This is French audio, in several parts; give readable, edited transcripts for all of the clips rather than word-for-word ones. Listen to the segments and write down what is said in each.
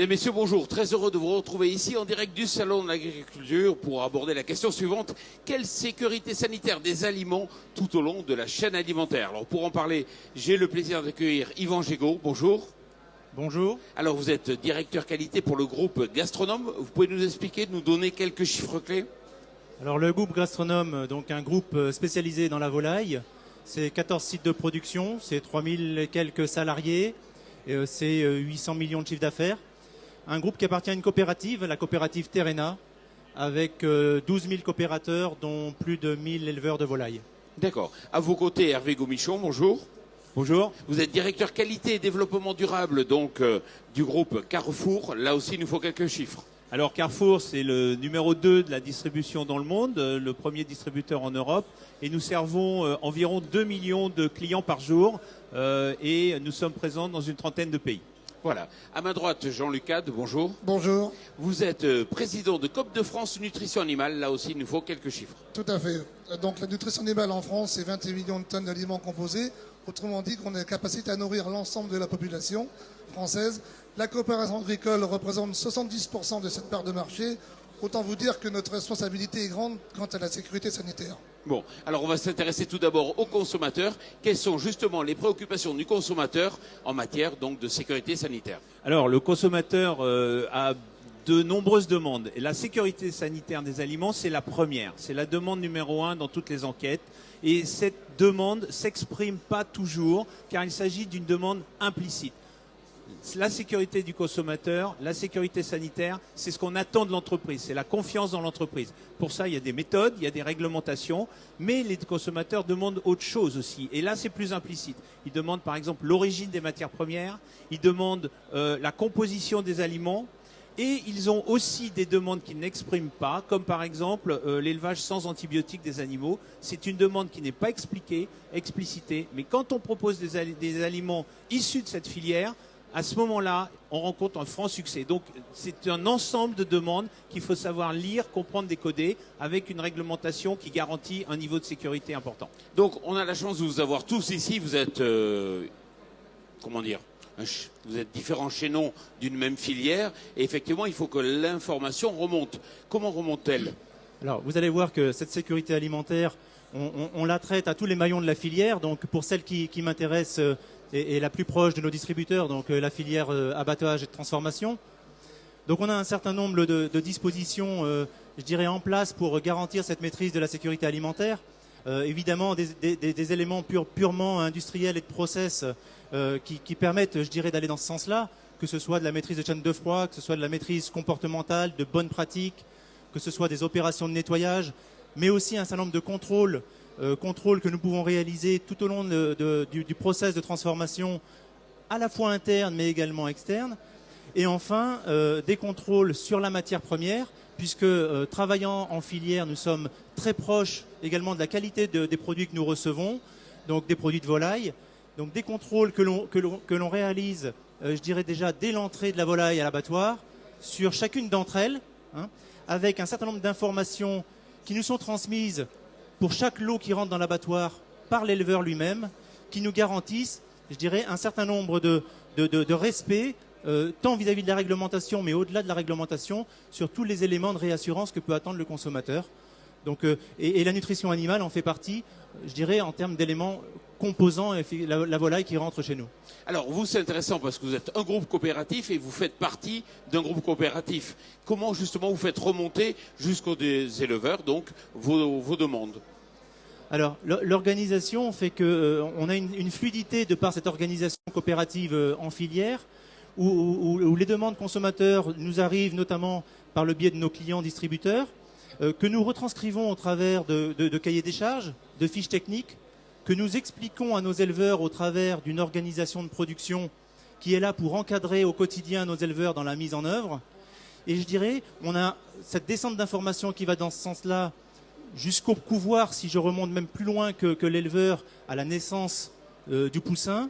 Mesdames, Messieurs, bonjour. Très heureux de vous retrouver ici en direct du Salon de l'Agriculture pour aborder la question suivante. Quelle sécurité sanitaire des aliments tout au long de la chaîne alimentaire? Alors pour en parler, j'ai le plaisir d'accueillir Yvan Gégaud. Bonjour. Bonjour. Alors vous êtes directeur qualité pour le groupe Gastronome. Vous pouvez nous expliquer, nous donner quelques chiffres clés? Alors le groupe Gastronome, donc un groupe spécialisé dans la volaille, c'est 14 sites de production, c'est 3000 et quelques salariés, c'est 800 millions de chiffre d'affaires. Un groupe qui appartient à une coopérative, la coopérative Terrena, avec 12 000 coopérateurs, dont plus de 1000 éleveurs de volailles. D'accord. À vos côtés, Hervé Gomichon, bonjour. Bonjour. Vous êtes directeur qualité et développement durable donc du groupe Carrefour. Là aussi, il nous faut quelques chiffres. Alors Carrefour, c'est le numéro 2 de la distribution dans le monde, le premier distributeur en Europe. Et nous servons environ 2 millions de clients par jour et nous sommes présents dans une trentaine de pays. Voilà. À ma droite, Jean-Luc Cade, bonjour. Bonjour. Vous êtes président de COP de France Nutrition Animale. Là aussi, il nous faut quelques chiffres. Tout à fait. Donc la nutrition animale en France, c'est 21 millions de tonnes d'aliments composés. Autrement dit, qu'on a capacité à nourrir l'ensemble de la population française. La coopération agricole représente 70% de cette part de marché. Autant vous dire que notre responsabilité est grande quant à la sécurité sanitaire. Bon, alors on va s'intéresser tout d'abord aux consommateurs. Quelles sont justement les préoccupations du consommateur en matière donc de sécurité sanitaire? Alors le consommateur a de nombreuses demandes. Et la sécurité sanitaire des aliments, c'est la première. C'est la demande numéro 1 dans toutes les enquêtes. Et cette demande s'exprime pas toujours, car il s'agit d'une demande implicite. La sécurité du consommateur, la sécurité sanitaire, c'est ce qu'on attend de l'entreprise, c'est la confiance dans l'entreprise. Pour ça, il y a des méthodes, il y a des réglementations, mais les consommateurs demandent autre chose aussi. Et là, c'est plus implicite. Ils demandent par exemple l'origine des matières premières, ils demandent la composition des aliments, et ils ont aussi des demandes qu'ils n'expriment pas, comme par exemple l'élevage sans antibiotiques des animaux. C'est une demande qui n'est pas explicitée, mais quand on propose des aliments issus de cette filière, à ce moment-là, on rencontre un franc succès. Donc, c'est un ensemble de demandes qu'il faut savoir lire, comprendre, décoder, avec une réglementation qui garantit un niveau de sécurité important. Donc, on a la chance de vous avoir tous ici. Vous êtes, comment dire, vous êtes différents chaînons d'une même filière. Et effectivement, il faut que l'information remonte. Comment remonte-t-elle? Alors, vous allez voir que cette sécurité alimentaire, on la traite à tous les maillons de la filière. Donc, pour celle qui m'intéresse et la plus proche de nos distributeurs, donc la filière abattage et de transformation. Donc, on a un certain nombre de dispositions, je dirais, en place pour garantir cette maîtrise de la sécurité alimentaire. Évidemment, des éléments purement industriels et de process qui permettent, je dirais, d'aller dans ce sens-là, que ce soit de la maîtrise de chaîne de froid, que ce soit de la maîtrise comportementale, de bonnes pratiques, que ce soit des opérations de nettoyage, mais aussi un certain nombre de contrôles que nous pouvons réaliser tout au long du process de transformation, à la fois interne mais également externe. Et enfin, des contrôles sur la matière première, puisque travaillant en filière, nous sommes très proches également de la qualité des produits que nous recevons, donc des produits de volaille. Donc des contrôles que l'on réalise, je dirais déjà dès l'entrée de la volaille à l'abattoir, sur chacune d'entre elles, avec un certain nombre d'informations qui nous sont transmises pour chaque lot qui rentre dans l'abattoir par l'éleveur lui-même, qui nous garantissent, je dirais, un certain nombre de respect, tant vis-à-vis de la réglementation, mais au-delà de la réglementation, sur tous les éléments de réassurance que peut attendre le consommateur. Donc, et la nutrition animale en fait partie, je dirais, en termes d'éléments composants la volaille qui rentre chez nous. Alors, vous, c'est intéressant parce que vous êtes un groupe coopératif et vous faites partie d'un groupe coopératif. Comment, justement, vous faites remonter jusqu'aux éleveurs, donc, vos demandes? Alors, l'organisation fait qu'on a une fluidité de par cette organisation coopérative en filière, où les demandes consommateurs nous arrivent notamment par le biais de nos clients distributeurs, que nous retranscrivons au travers de cahiers des charges, de fiches techniques, que nous expliquons à nos éleveurs au travers d'une organisation de production qui est là pour encadrer au quotidien nos éleveurs dans la mise en œuvre. Et je dirais, on a cette descente d'informations qui va dans ce sens-là jusqu'au couvoir, si je remonte même plus loin que l'éleveur à la naissance du poussin,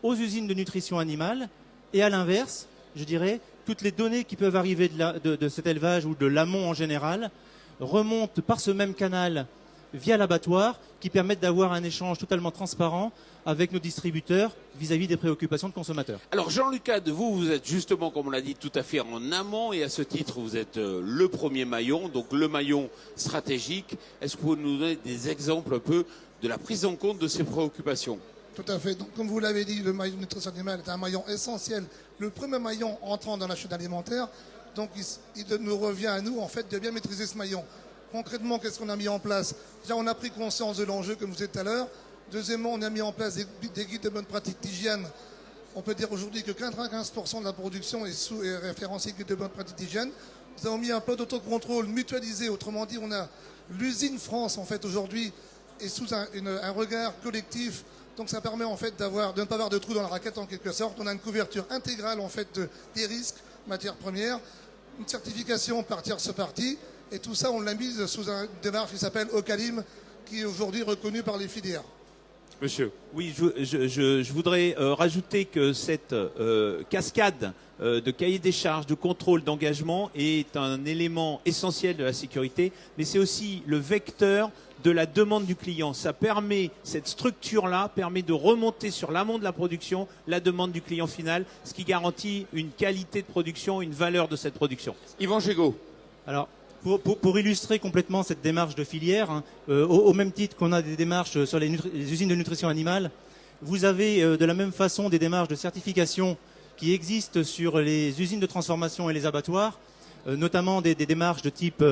aux usines de nutrition animale, et à l'inverse, je dirais, toutes les données qui peuvent arriver de cet élevage ou de l'amont en général remontent par ce même canal via l'abattoir qui permettent d'avoir un échange totalement transparent avec nos distributeurs vis-à-vis des préoccupations de consommateurs. Alors Jean-Luc Cade, vous êtes justement, comme on l'a dit, tout à fait en amont et à ce titre, vous êtes le premier maillon, donc le maillon stratégique. Est-ce que vous pouvez nous donner des exemples un peu de la prise en compte de ces préoccupations? Tout à fait. Donc, comme vous l'avez dit, le maillon nutrition animale est un maillon essentiel, le premier maillon entrant dans la chaîne alimentaire. Donc, il nous revient à nous, en fait, de bien maîtriser ce maillon. Concrètement, qu'est-ce qu'on a mis en place? Déjà, on a pris conscience de l'enjeu, comme vous disiez tout à l'heure. Deuxièmement, on a mis en place des guides de bonne pratique d'hygiène. On peut dire aujourd'hui que 95% de la production est référencée guide de bonne pratique d'hygiène. Nous avons mis un peu d'autocontrôle mutualisé. Autrement dit, on a l'usine France, en fait, aujourd'hui, est sous un regard collectif. Donc ça permet en fait de ne pas avoir de trous dans la raquette en quelque sorte. On a une couverture intégrale en fait des risques, matières premières, une certification par tierce partie, et tout ça on l'a mis sous une démarche qui s'appelle Ocalim, qui est aujourd'hui reconnue par les filières. Monsieur. Oui, je voudrais rajouter que cette cascade de cahier des charges, de contrôle, d'engagement est un élément essentiel de la sécurité, mais c'est aussi le vecteur de la demande du client. Ça permet, cette structure-là permet de remonter sur l'amont de la production la demande du client final, ce qui garantit une qualité de production, une valeur de cette production. Yvan Gégaud. Alors, pour illustrer complètement cette démarche de filière, hein, au même titre qu'on a des démarches sur les usines de nutrition animale, vous avez de la même façon des démarches de certification qui existent sur les usines de transformation et les abattoirs, notamment des démarches de type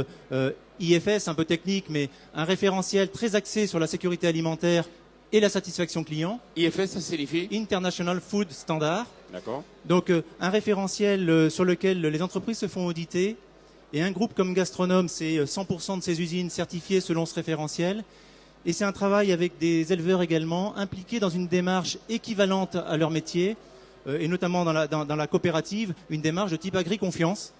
IFS, un peu technique, mais un référentiel très axé sur la sécurité alimentaire et la satisfaction client. IFS, ça signifie International Food Standard. D'accord. Donc un référentiel sur lequel les entreprises se font auditer. Et un groupe comme Gastronome, c'est 100% de ces usines certifiées selon ce référentiel. Et c'est un travail avec des éleveurs également, impliqués dans une démarche équivalente à leur métier, et notamment dans la coopérative, une démarche de type agri-confiance,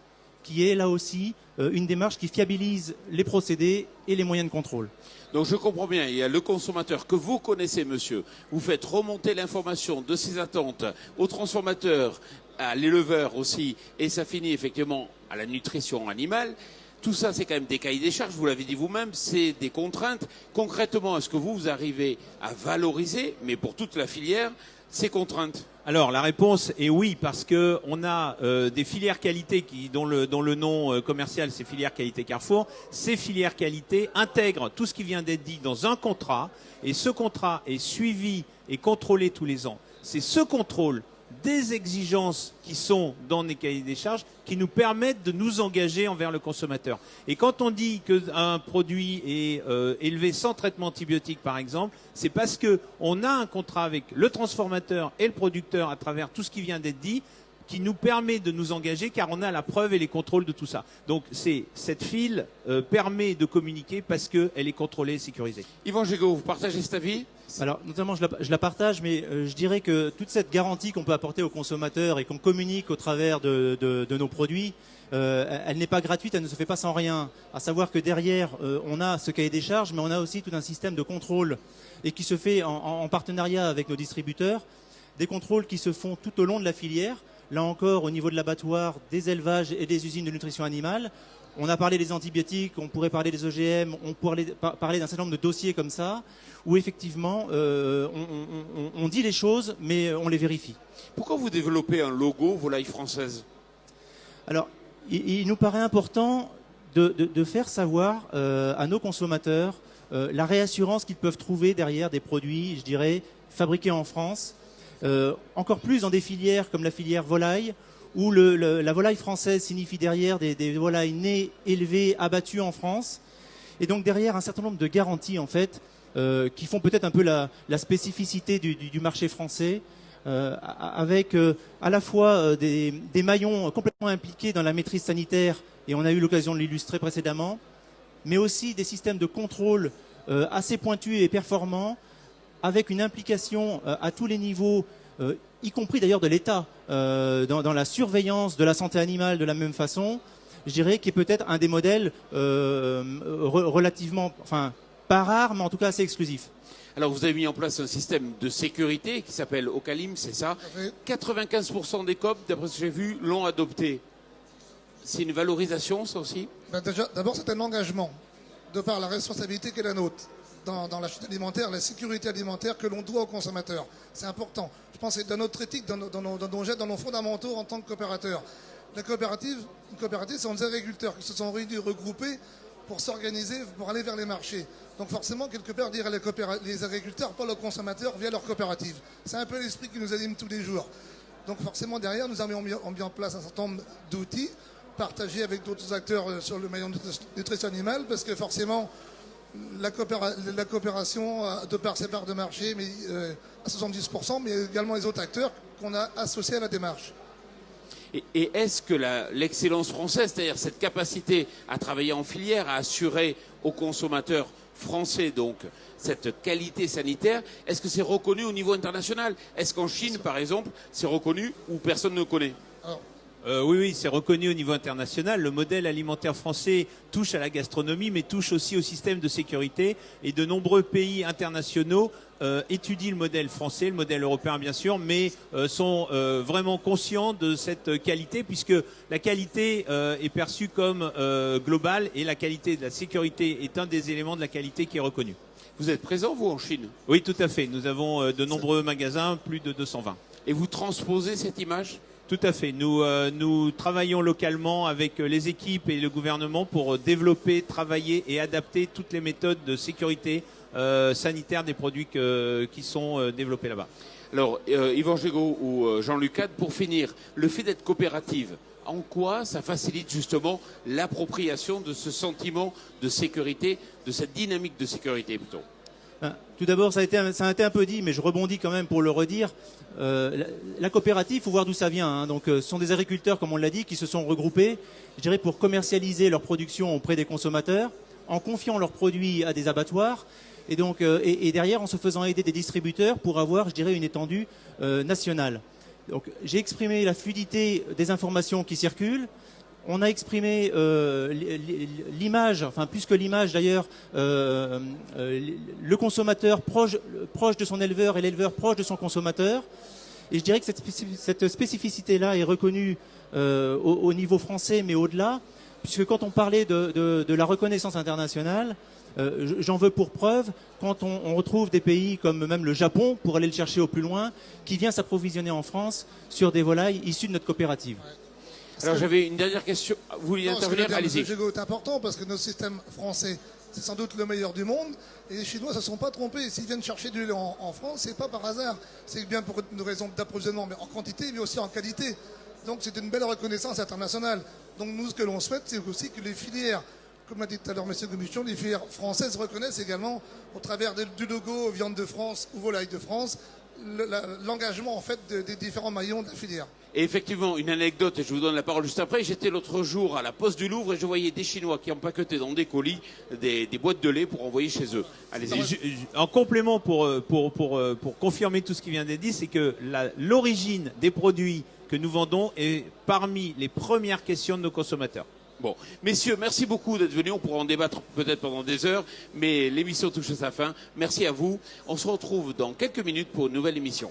qui est là aussi une démarche qui fiabilise les procédés et les moyens de contrôle. Donc je comprends bien, il y a le consommateur que vous connaissez, monsieur. Vous faites remonter l'information de ses attentes au transformateur, à l'éleveur aussi, et ça finit effectivement à la nutrition animale. Tout ça, c'est quand même des cahiers des charges, vous l'avez dit vous-même, c'est des contraintes. Concrètement, est-ce que vous arrivez à valoriser, mais pour toute la filière, ces contraintes? Alors la réponse est oui, parce que on a des filières qualité dont le nom commercial c'est filière qualité Carrefour. Ces filières qualité intègrent tout ce qui vient d'être dit dans un contrat, et ce contrat est suivi et contrôlé tous les ans. C'est ce contrôle des exigences qui sont dans les cahiers des charges qui nous permettent de nous engager envers le consommateur. Et quand on dit qu'un produit est élevé sans traitement antibiotique, par exemple, c'est parce qu'on a un contrat avec le transformateur et le producteur à travers tout ce qui vient d'être dit, qui nous permet de nous engager car on a la preuve et les contrôles de tout ça. Donc cette file permet de communiquer parce qu'elle est contrôlée et sécurisée. Yvan Gégaud, vous partagez cet avis? Alors, notamment, je la partage, mais je dirais que toute cette garantie qu'on peut apporter aux consommateurs et qu'on communique au travers de nos produits, elle n'est pas gratuite, elle ne se fait pas sans rien. À savoir que derrière, on a ce cahier des charges, mais on a aussi tout un système de contrôle et qui se fait en partenariat avec nos distributeurs, des contrôles qui se font tout au long de la filière. Là encore, au niveau de l'abattoir, des élevages et des usines de nutrition animale. On a parlé des antibiotiques, on pourrait parler des OGM, on pourrait parler d'un certain nombre de dossiers comme ça, où effectivement, on dit les choses, mais on les vérifie. Pourquoi vous développez un logo volaille française? Alors, il nous paraît important de faire savoir à nos consommateurs la réassurance qu'ils peuvent trouver derrière des produits, je dirais, fabriqués en France, encore plus dans des filières comme la filière volaille, où la volaille française signifie derrière des volailles nées, élevées, abattues en France, et donc derrière un certain nombre de garanties en fait, qui font peut-être un peu la spécificité du marché français, avec à la fois des maillons complètement impliqués dans la maîtrise sanitaire, et on a eu l'occasion de l'illustrer précédemment, mais aussi des systèmes de contrôle assez pointus et performants, avec une implication à tous les niveaux, y compris d'ailleurs de l'État, dans la surveillance de la santé animale de la même façon, je dirais, qui est peut-être un des modèles relativement, enfin, pas rare, mais en tout cas assez exclusif. Alors vous avez mis en place un système de sécurité qui s'appelle Ocalim, c'est ça? 95% des COP, d'après ce que j'ai vu, l'ont adopté. C'est une valorisation, ça aussi? D'abord, c'est un engagement. de par la responsabilité qui est la nôtre dans la chaîne alimentaire, la sécurité alimentaire que l'on doit aux consommateurs. C'est important. Je pense que c'est dans notre éthique, dans nos fondamentaux en tant que coopérateurs. Une coopérative, ce sont des agriculteurs qui se sont réunis, regroupés pour s'organiser, pour aller vers les marchés. Donc forcément, quelque part, dire les agriculteurs parlent aux consommateurs via leur coopérative. C'est un peu l'esprit qui nous anime tous les jours. Donc forcément, derrière, nous avons mis en place un certain nombre d'outils partagés avec d'autres acteurs sur le maillon de nutrition animale, parce que forcément, la coopération, de par ses parts de marché, mais à 70%, mais également les autres acteurs qu'on a associés à la démarche. Et est-ce que l'excellence française, c'est-à-dire cette capacité à travailler en filière, à assurer aux consommateurs français donc cette qualité sanitaire, est-ce que c'est reconnu au niveau international? Est-ce qu'en Chine, par exemple, c'est reconnu ou personne ne connaît? Oui, c'est reconnu au niveau international. Le modèle alimentaire français touche à la gastronomie, mais touche aussi au système de sécurité. Et de nombreux pays internationaux étudient le modèle français, le modèle européen bien sûr, mais sont vraiment conscients de cette qualité, puisque la qualité est perçue comme globale, et la qualité de la sécurité est un des éléments de la qualité qui est reconnu. Vous êtes présent, vous, en Chine? Oui, tout à fait. Nous avons de nombreux magasins, plus de 220. Et vous transposez cette image? Tout à fait. Nous travaillons localement avec les équipes et le gouvernement pour développer, travailler et adapter toutes les méthodes de sécurité sanitaire des produits qui sont développés là-bas. Alors, Yvan Gégaud ou Jean-Luc Cade, pour finir, le fait d'être coopérative, en quoi ça facilite justement l'appropriation de ce sentiment de sécurité, de cette dynamique de sécurité plutôt? Tout d'abord, ça a été un peu dit, mais je rebondis quand même pour le redire. La coopérative, il faut voir d'où ça vient. Hein. Donc, ce sont des agriculteurs, comme on l'a dit, qui se sont regroupés, je dirais, pour commercialiser leur production auprès des consommateurs, en confiant leurs produits à des abattoirs, et donc, et derrière, en se faisant aider des distributeurs pour avoir, je dirais, une étendue nationale. Donc, j'ai exprimé la fluidité des informations qui circulent. On a exprimé l'image, enfin plus que l'image d'ailleurs, le consommateur proche de son éleveur et l'éleveur proche de son consommateur. Et je dirais que cette spécificité-là est reconnue au niveau français, mais au-delà, puisque quand on parlait de la reconnaissance internationale, j'en veux pour preuve quand on retrouve des pays comme même le Japon, pour aller le chercher au plus loin, qui vient s'approvisionner en France sur des volailles issues de notre coopérative. Alors j'avais une dernière question. Vous vouliez intervenir? Allez-y. C'est important parce que notre système français, c'est sans doute le meilleur du monde. Et les Chinois ne se sont pas trompés. S'ils viennent chercher du lait en France, c'est pas par hasard. C'est bien pour une raison d'approvisionnement, mais en quantité, mais aussi en qualité. Donc c'est une belle reconnaissance internationale. Donc nous, ce que l'on souhaite, c'est aussi que les filières, comme l'a dit tout à l'heure M. Gomichon, les filières françaises reconnaissent également, au travers du logo Viande de France ou Volaille de France, l'engagement en fait des différents maillons de la filière. Et effectivement, une anecdote, et je vous donne la parole juste après, j'étais l'autre jour à la Poste du Louvre et je voyais des Chinois qui empaquetaient dans des colis des boîtes de lait pour envoyer chez eux. Allez-y. En complément, pour confirmer tout ce qui vient d'être dit, c'est que l'origine des produits que nous vendons est parmi les premières questions de nos consommateurs. Bon, messieurs, merci beaucoup d'être venus. On pourra en débattre peut-être pendant des heures, mais l'émission touche à sa fin. Merci à vous. On se retrouve dans quelques minutes pour une nouvelle émission.